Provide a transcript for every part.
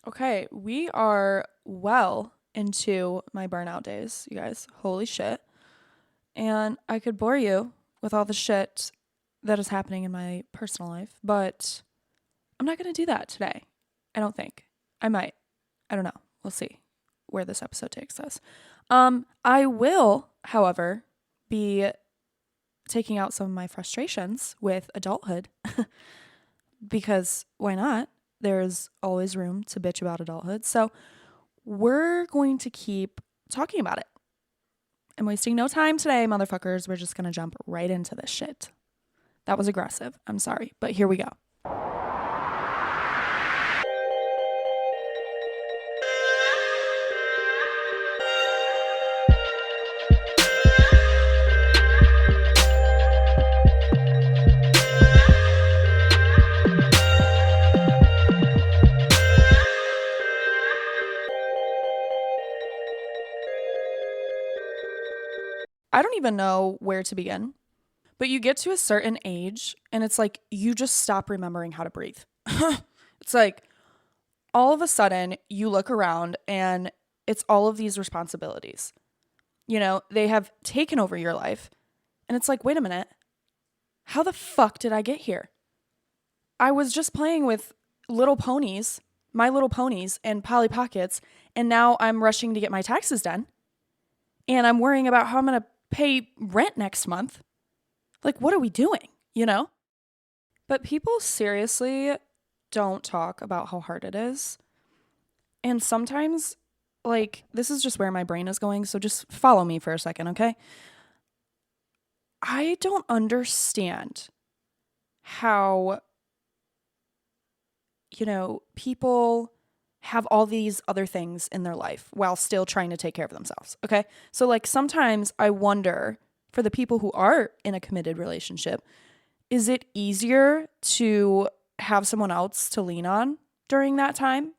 Okay, we are well into my burnout days, you guys. Holy shit. And I could bore you with all the shit that is happening in my personal life, but I'm not going to do that today. I don't think. I might. I don't know. We'll see where this episode takes us. I will, however, be taking out some of my frustrations with adulthood because why not? There's always room to bitch about adulthood. So, we're going to keep talking about it. I'm wasting no time today, motherfuckers. We're just going to jump right into this shit. That was aggressive. I'm sorry, but here we go. I don't even know where to begin, but you get to a certain age and it's like you just stop remembering how to breathe. It's like all of a sudden you look around and it's all of these responsibilities. You know, they have taken over your life. And it's like, wait a minute. How the fuck did I get here? I was just playing with little ponies, My Little Ponies, and Polly Pockets, and now I'm rushing to get my taxes done. And I'm worrying about how I'm going to pay rent next month. Like, what are we doing? You know? But people seriously don't talk about how hard it is. And sometimes, like, this is just where my brain is going. So just follow me for a second, okay? I don't understand how, people have all these other things in their life while still trying to take care of themselves, okay? So, like, sometimes I wonder for the people who are in a committed relationship, is it easier to have someone else to lean on during that time,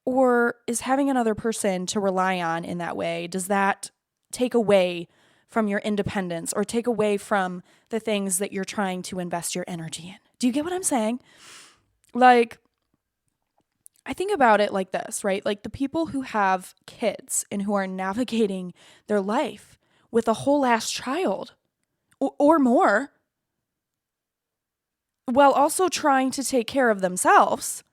Or is having another person to rely on in that way, does that take away from your independence or take away from the things that you're trying to invest your energy in? Do you get what I'm saying? Like, I think about it like this, right? Like the people who have kids and who are navigating their life with a whole ass child or more, while also trying to take care of themselves,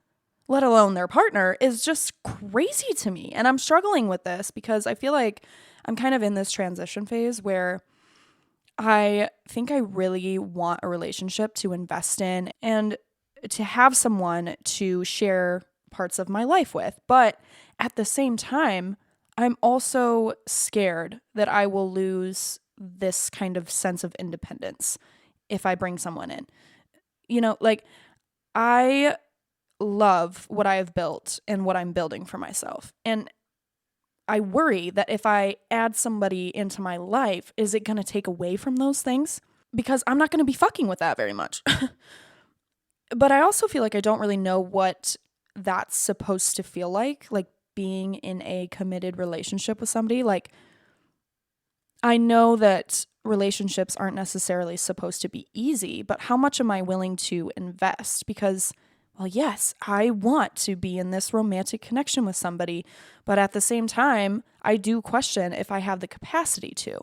let alone their partner, is just crazy to me. And I'm struggling with this because I feel like I'm kind of in this transition phase where I think I really want a relationship to invest in and to have someone to share parts of my life with. But at the same time, I'm also scared that I will lose this kind of sense of independence if I bring someone in. Like I love what I have built and what I'm building for myself. And I worry that if I add somebody into my life, is it going to take away from those things? Because I'm not going to be fucking with that very much. But I also feel like I don't really know what that's supposed to feel like being in a committed relationship with somebody. Like, I know that relationships aren't necessarily supposed to be easy, but how much am I willing to invest? Because, well, yes, I want to be in this romantic connection with somebody, but at the same time, I do question if I have the capacity to.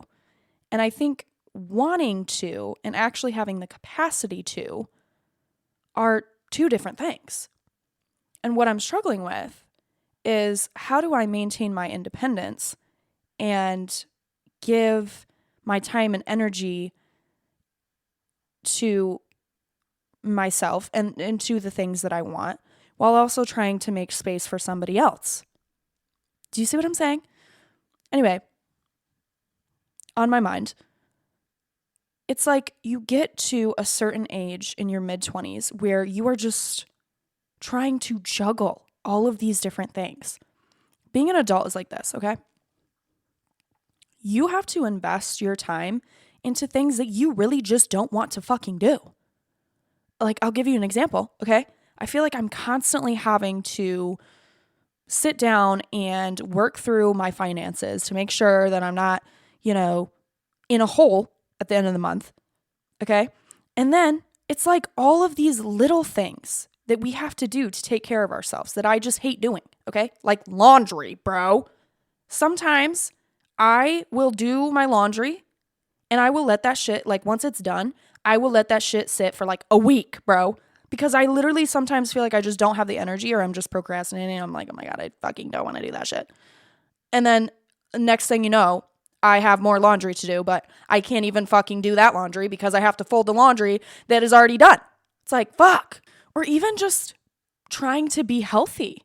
And I think wanting to and actually having the capacity to are two different things. And what I'm struggling with is how do I maintain my independence and give my time and energy to myself and to the things that I want while also trying to make space for somebody else. Do you see what I'm saying? Anyway, on my mind, it's like you get to a certain age in your mid-20s where you are just trying to juggle all of these different things. Being an adult is like this, okay? You have to invest your time into things that you really just don't want to fucking do. Like, I'll give you an example, okay? I feel like I'm constantly having to sit down and work through my finances to make sure that I'm not, in a hole at the end of the month, okay? And then it's like all of these little things that we have to do to take care of ourselves that I just hate doing, okay? Like laundry, bro. Sometimes I will do my laundry and I will let that shit, like once it's done, I will let that shit sit for like a week, bro. Because I literally sometimes feel like I just don't have the energy or I'm just procrastinating. I'm like, oh my God, I fucking don't want to do that shit. And then next thing you know, I have more laundry to do, but I can't even fucking do that laundry because I have to fold the laundry that is already done. It's like, fuck. Or even just trying to be healthy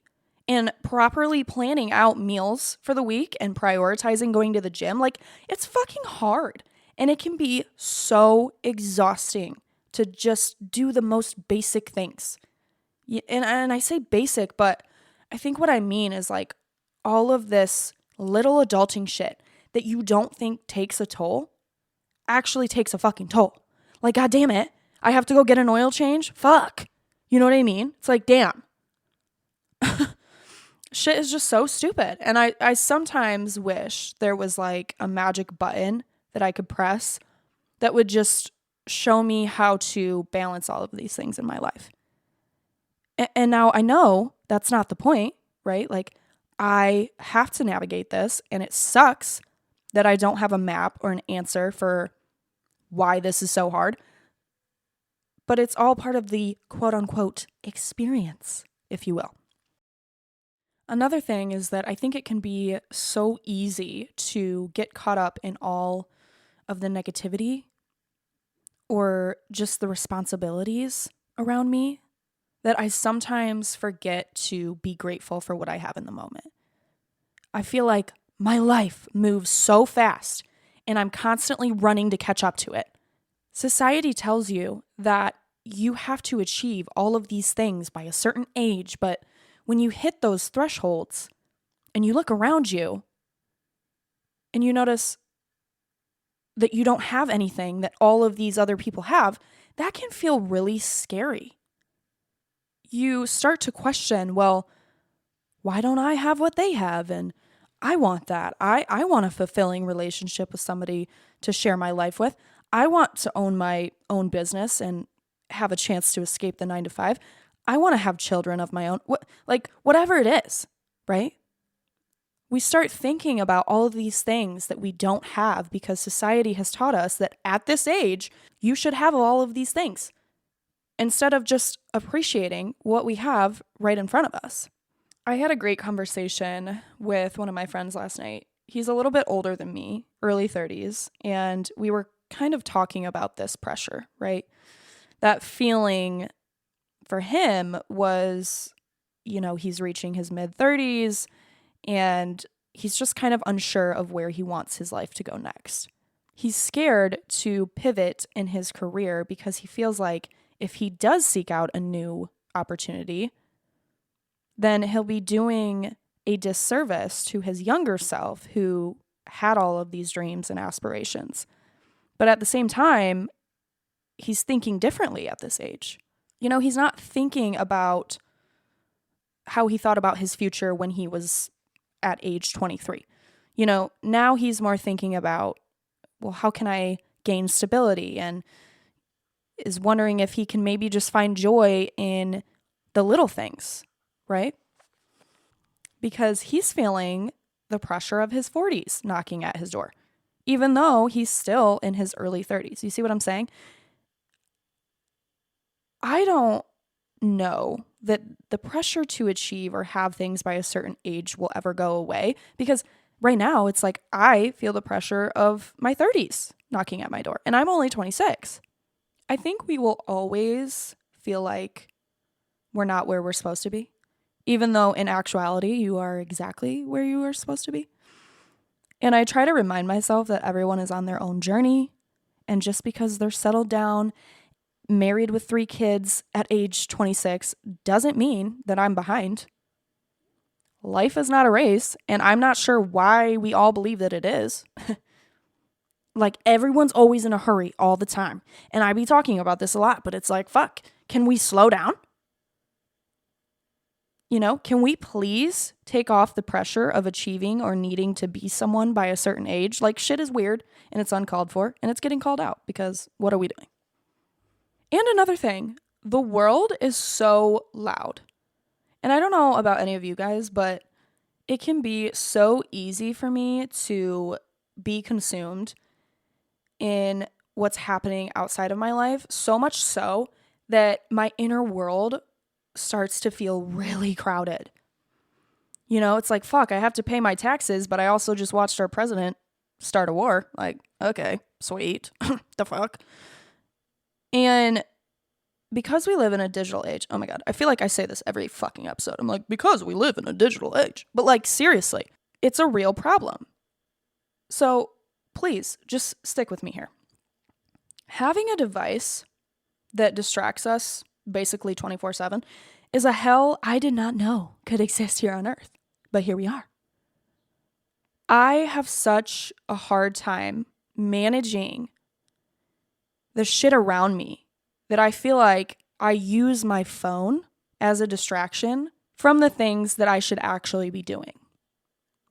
and properly planning out meals for the week and prioritizing going to the gym. Like, it's fucking hard. And it can be so exhausting to just do the most basic things. And I say basic, but I think what I mean is like all of this little adulting shit that you don't think takes a toll actually takes a fucking toll. Like, God damn it, I have to go get an oil change? Fuck. You know what I mean? It's like, damn. Shit is just so stupid. And I sometimes wish there was like a magic button that I could press that would just show me how to balance all of these things in my life. And now I know that's not the point, right? Like, I have to navigate this, and it sucks that I don't have a map or an answer for why this is so hard. But it's all part of the quote unquote experience, if you will. Another thing is that I think it can be so easy to get caught up in all of the negativity or just the responsibilities around me that I sometimes forget to be grateful for what I have in the moment. I feel like my life moves so fast and I'm constantly running to catch up to it. Society tells you that you have to achieve all of these things by a certain age, but when you hit those thresholds and you look around you and you notice that you don't have anything that all of these other people have, that can feel really scary. You start to question, well, why don't I have what they have? And I want that. I want a fulfilling relationship with somebody to share my life with. I want to own my own business and have a chance to escape the 9 to 5. I want to have children of my own. Whatever it is, right? We start thinking about all of these things that we don't have because society has taught us that at this age, you should have all of these things instead of just appreciating what we have right in front of us. I had a great conversation with one of my friends last night. He's a little bit older than me, early 30s, and we were kind of talking about this pressure, right? That feeling for him was, he's reaching his mid-30s and he's just kind of unsure of where he wants his life to go next. He's scared to pivot in his career because he feels like if he does seek out a new opportunity, then he'll be doing a disservice to his younger self who had all of these dreams and aspirations. But at the same time, he's thinking differently at this age. He's not thinking about how he thought about his future when he was at age 23. Now he's more thinking about, well, how can I gain stability? And is wondering if he can maybe just find joy in the little things, right? Because he's feeling the pressure of his 40s knocking at his door, even though he's still in his early 30s. You see what I'm saying? I don't know that the pressure to achieve or have things by a certain age will ever go away, because right now it's like I feel the pressure of my 30s knocking at my door and I'm only 26. I think we will always feel like we're not where we're supposed to be, even though in actuality you are exactly where you are supposed to be. And I try to remind myself that everyone is on their own journey, and just because they're settled down, married with 3 kids at age 26 doesn't mean that I'm behind. Life is not a race, and I'm not sure why we all believe that it is. Like, everyone's always in a hurry all the time. And I be talking about this a lot, but it's like, fuck, can we slow down? Can we please take off the pressure of achieving or needing to be someone by a certain age? Like, shit is weird and it's uncalled for and it's getting called out because what are we doing? And another thing The world is so loud. And I don't know about any of you guys, but it can be so easy for me to be consumed in what's happening outside of my life, so much so that my inner world starts to feel really crowded. You know, it's like, fuck, I have to pay my taxes, but I also just watched our president start a war. Like, okay, sweet. The fuck? And because we live in a digital age, oh my God, I feel like I say this every fucking episode. I'm like, because we live in a digital age. But like, seriously, it's a real problem. So please just stick with me here. Having a device that distracts us basically 24/7 is a hell I did not know could exist here on Earth. But here we are. I have such a hard time managing the shit around me that I feel like I use my phone as a distraction from the things that I should actually be doing.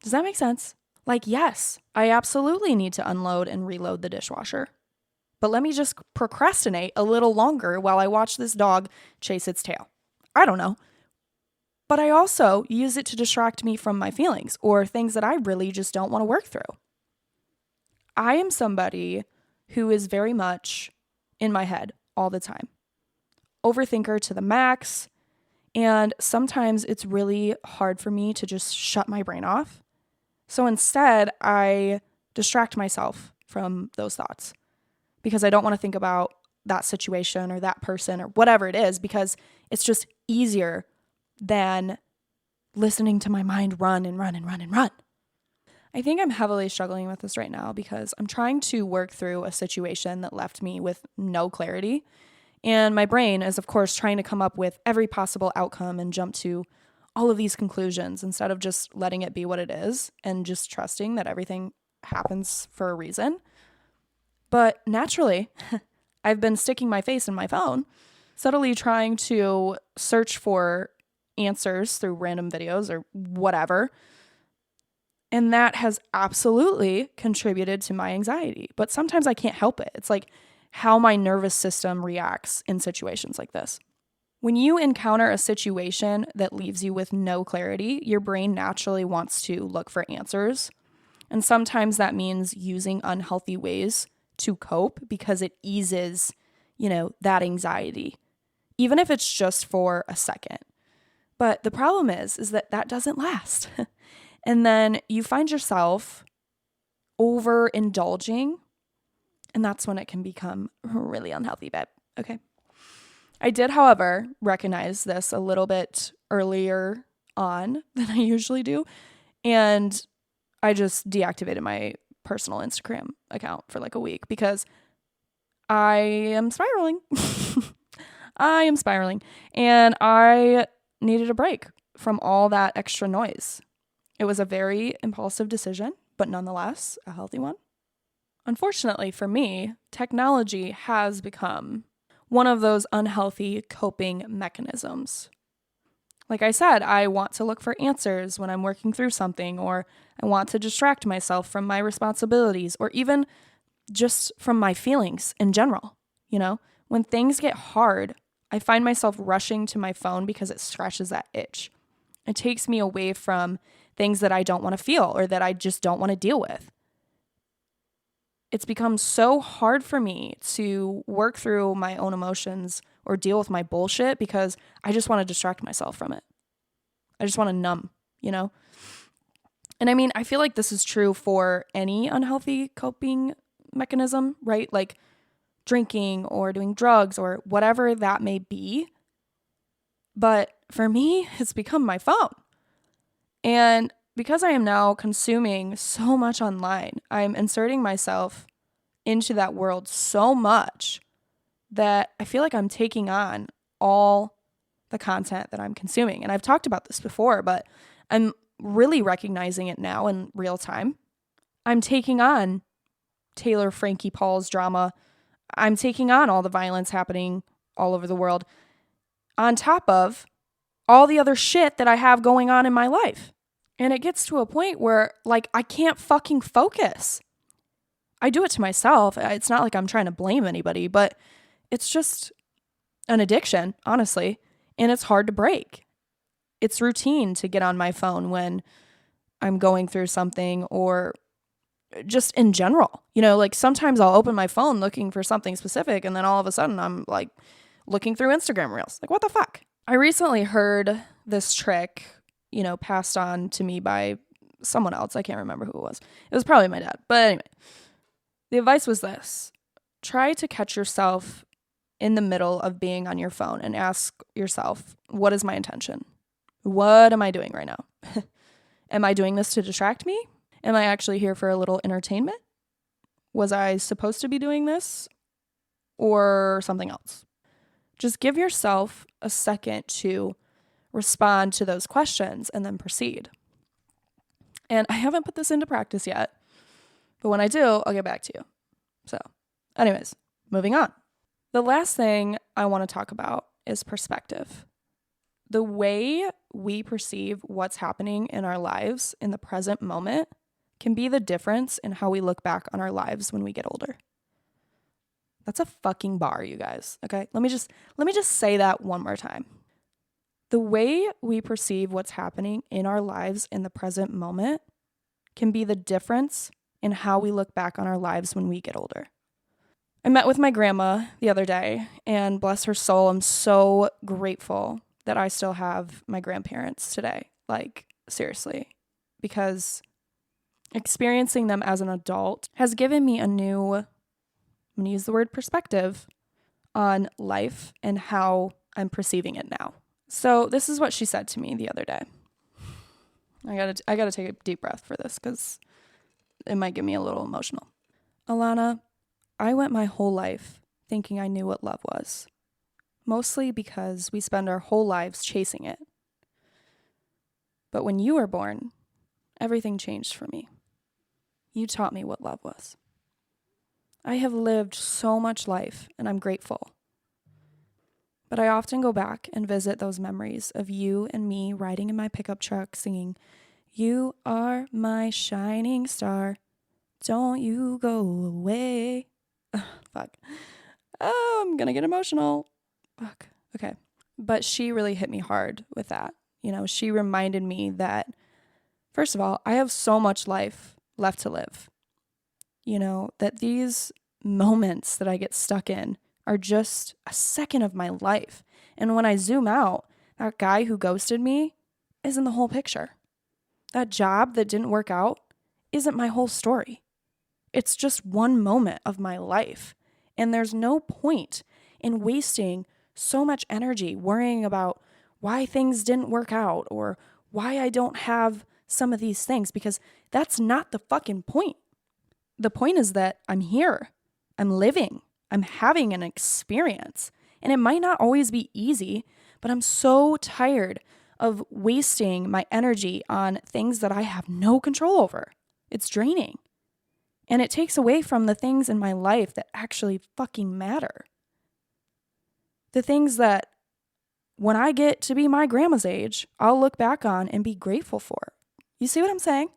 Does that make sense? Like, yes, I absolutely need to unload and reload the dishwasher. But let me just procrastinate a little longer while I watch this dog chase its tail. I don't know. But I also use it to distract me from my feelings or things that I really just don't want to work through. I am somebody who is very much in my head all the time. Overthinker to the max. And sometimes it's really hard for me to just shut my brain off. So instead, I distract myself from those thoughts because I don't want to think about that situation or that person or whatever it is, because it's just easier than listening to my mind run and run and run and run. I think I'm heavily struggling with this right now because I'm trying to work through a situation that left me with no clarity. And my brain is, of course, trying to come up with every possible outcome and jump to all of these conclusions instead of just letting it be what it is and just trusting that everything happens for a reason. But naturally, I've been sticking my face in my phone, subtly trying to search for answers through random videos or whatever. And that has absolutely contributed to my anxiety. But sometimes I can't help it. It's like how my nervous system reacts in situations like this. When you encounter a situation that leaves you with no clarity, your brain naturally wants to look for answers. And sometimes that means using unhealthy ways to cope because it eases, that anxiety, even if it's just for a second. But the problem is that doesn't last. And then you find yourself overindulging, and that's when it can become really unhealthy, babe. Okay. I did, however, recognize this a little bit earlier on than I usually do. And I just deactivated my personal Instagram account for like a week because I am spiraling. I am spiraling. And I needed a break from all that extra noise. It was a very impulsive decision, but nonetheless, a healthy one. Unfortunately for me, technology has become one of those unhealthy coping mechanisms. Like I said, I want to look for answers when I'm working through something, or I want to distract myself from my responsibilities, or even just from my feelings in general. When things get hard, I find myself rushing to my phone because it scratches that itch. It takes me away from things that I don't want to feel or that I just don't want to deal with. It's become so hard for me to work through my own emotions or deal with my bullshit because I just want to distract myself from it. I just want to numb, And I mean, I feel like this is true for any unhealthy coping mechanism, right? Like drinking or doing drugs or whatever that may be. But for me, it's become my phone. And because I am now consuming so much online, I'm inserting myself into that world so much that I feel like I'm taking on all the content that I'm consuming. And I've talked about this before, but I'm really recognizing it now in real time. I'm taking on Taylor Frankie Paul's drama. I'm taking on all the violence happening all over the world on top of all the other shit that I have going on in my life. And it gets to a point where, like, I can't fucking focus. I do it to myself. It's not like I'm trying to blame anybody, but it's just, an addiction, honestly, and it's hard to break. It's routine to get on my phone when I'm going through something, or just in general. Like sometimes I'll open my phone looking for something specific, and then all of a sudden I'm like looking through Instagram reels. Like, what the fuck? I recently heard this trick, passed on to me by someone else. I can't remember who it was. It was probably my dad. But anyway, the advice was this: try to catch yourself in the middle of being on your phone and ask yourself, what is my intention? What am I doing right now? Am I doing this to distract me? Am I actually here for a little entertainment? Was I supposed to be doing this or something else? Just give yourself a second to respond to those questions and then proceed. And I haven't put this into practice yet, but when I do, I'll get back to you. So, anyways, moving on. The last thing I want to talk about is perspective. The way we perceive what's happening in our lives in the present moment can be the difference in how we look back on our lives when we get older. That's a fucking bar, you guys. Okay? Let me just say that one more time. The way we perceive what's happening in our lives in the present moment can be the difference in how we look back on our lives when we get older. I met with my grandma the other day, and bless her soul, I'm so grateful that I still have my grandparents today. Like, seriously. Because experiencing them as an adult has given me a new, I'm going to use the word perspective, on life and how I'm perceiving it now. So this is what she said to me the other day. I gotta take a deep breath for this because it might get me a little emotional. Alana, I went my whole life thinking I knew what love was, mostly because we spend our whole lives chasing it. But when you were born, everything changed for me. You taught me what love was. I have lived so much life, and I'm grateful. But I often go back and visit those memories of you and me riding in my pickup truck singing, "You are my shining star, don't you go away." Fuck. Oh, I'm gonna get emotional. Fuck. Okay. But she really hit me hard with that. She reminded me that, first of all, I have so much life left to live. That these moments that I get stuck in are just a second of my life. And when I zoom out, that guy who ghosted me isn't the whole picture. That job that didn't work out isn't my whole story. It's just one moment of my life. And there's no point in wasting so much energy worrying about why things didn't work out or why I don't have some of these things, because that's not the fucking point. The point is that I'm here. I'm living. I'm having an experience. And it might not always be easy, but I'm so tired of wasting my energy on things that I have no control over. It's draining. And it takes away from the things in my life that actually fucking matter. The things that when I get to be my grandma's age, I'll look back on and be grateful for. You see what I'm saying?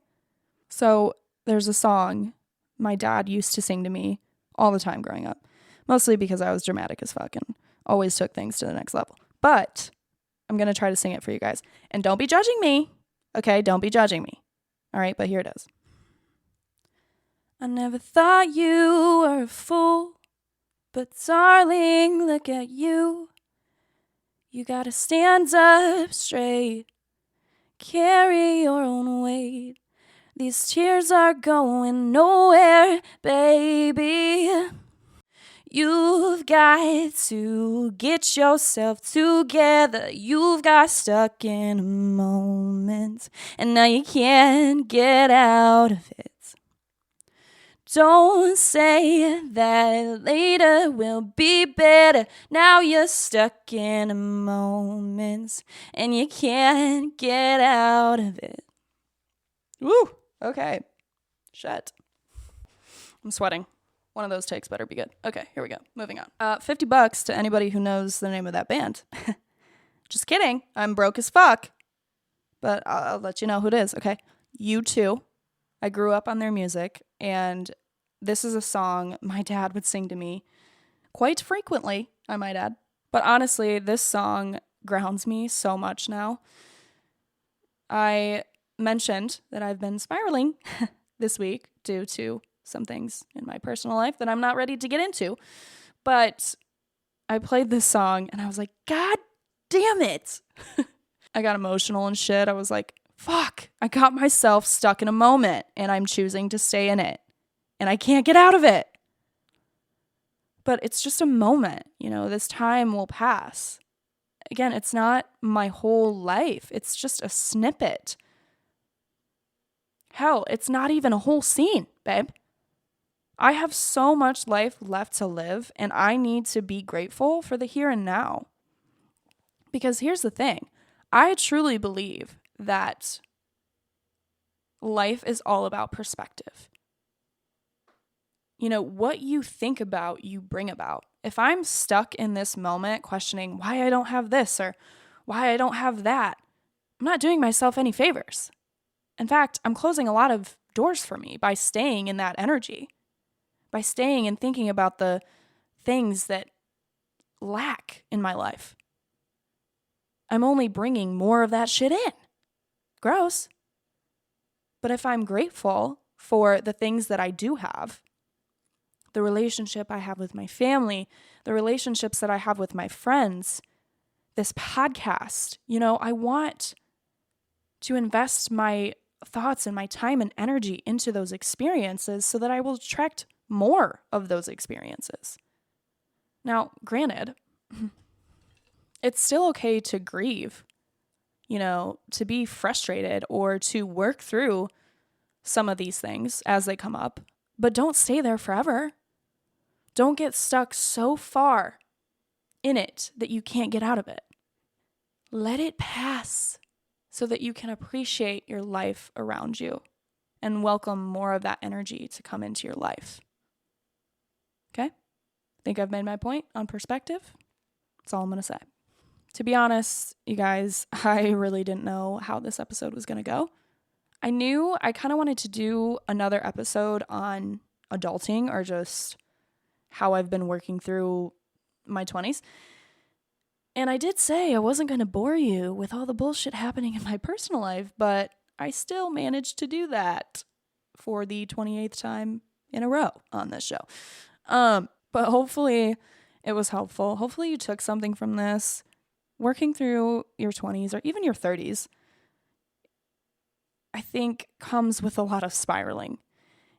So there's a song my dad used to sing to me all the time growing up, mostly because I was dramatic as fuck and always took things to the next level. But I'm going to try to sing it for you guys. And don't be judging me. Okay, don't be judging me. All right, but here it is. I never thought you were a fool, but darling, look at you. You gotta stand up straight, carry your own weight. These tears are going nowhere, baby. You've got to get yourself together. You've got stuck in a moment, and now you can't get out of it. Don't say that later will be better. Now you're stuck in a moment, and you can't get out of it. Woo! Okay. Shit. I'm sweating. One of those takes better be good. Okay, here we go. Moving on. $50 to anybody who knows the name of that band. Just kidding. I'm broke as fuck. But I'll let you know who it is, okay? U2. I grew up on their music, and this is a song my dad would sing to me quite frequently, I might add. But honestly, this song grounds me so much now. I mentioned that I've been spiraling this week due to some things in my personal life that I'm not ready to get into. But I played this song and I was like, God damn it. I got emotional and shit. I was like, fuck, I got myself stuck in a moment and I'm choosing to stay in it and I can't get out of it. But it's just a moment, this time will pass. Again, it's not my whole life. It's just a snippet. Hell, it's not even a whole scene, babe. I have so much life left to live, and I need to be grateful for the here and now. Because here's the thing. I truly believe that life is all about perspective. What you think about, you bring about. If I'm stuck in this moment questioning why I don't have this or why I don't have that, I'm not doing myself any favors. In fact, I'm closing a lot of doors for me by staying in that energy, by staying and thinking about the things that lack in my life. I'm only bringing more of that shit in. Gross. But if I'm grateful for the things that I do have, the relationship I have with my family, the relationships that I have with my friends, this podcast, I want to invest my thoughts and my time and energy into those experiences so that I will attract more of those experiences. Now, granted, it's still okay to grieve, to be frustrated or to work through some of these things as they come up, but don't stay there forever. Don't get stuck so far in it that you can't get out of it. Let it pass so that you can appreciate your life around you and welcome more of that energy to come into your life. Okay? Think I've made my point on perspective? That's all I'm going to say. To be honest, you guys, I really didn't know how this episode was going to go. I knew I kind of wanted to do another episode on adulting or just how I've been working through my 20s. And I did say I wasn't going to bore you with all the bullshit happening in my personal life, but I still managed to do that for the 28th time in a row on this show. But hopefully it was helpful. Hopefully you took something from this. Working through your 20s or even your 30s, I think comes with a lot of spiraling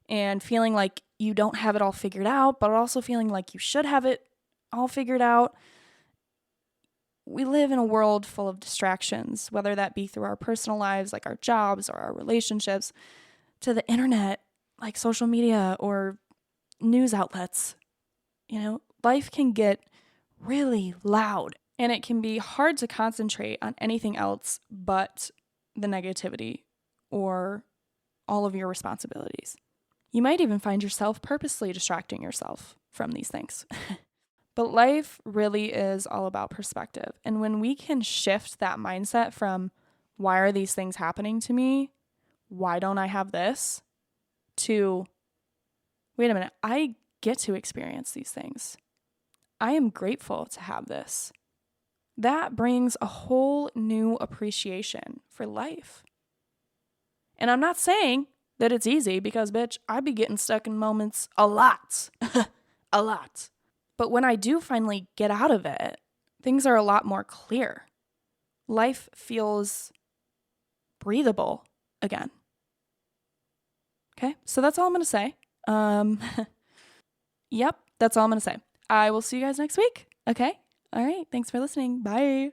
and feeling like you don't have it all figured out, but also feeling like you should have it all figured out. We live in a world full of distractions, whether that be through our personal lives, like our jobs or our relationships, to the internet, like social media or news outlets. Life can get really loud and it can be hard to concentrate on anything else but the negativity or all of your responsibilities. You might even find yourself purposely distracting yourself from these things. But life really is all about perspective. And when we can shift that mindset from, why are these things happening to me? Why don't I have this? To, wait a minute, I get to experience these things. I am grateful to have this. That brings a whole new appreciation for life. And I'm not saying that it's easy because, bitch, I be getting stuck in moments a lot. A lot. But when I do finally get out of it, things are a lot more clear. Life feels breathable again. Okay, so that's all I'm going to say. Yep, that's all I'm going to say. I will see you guys next week. Okay? All right, thanks for listening. Bye.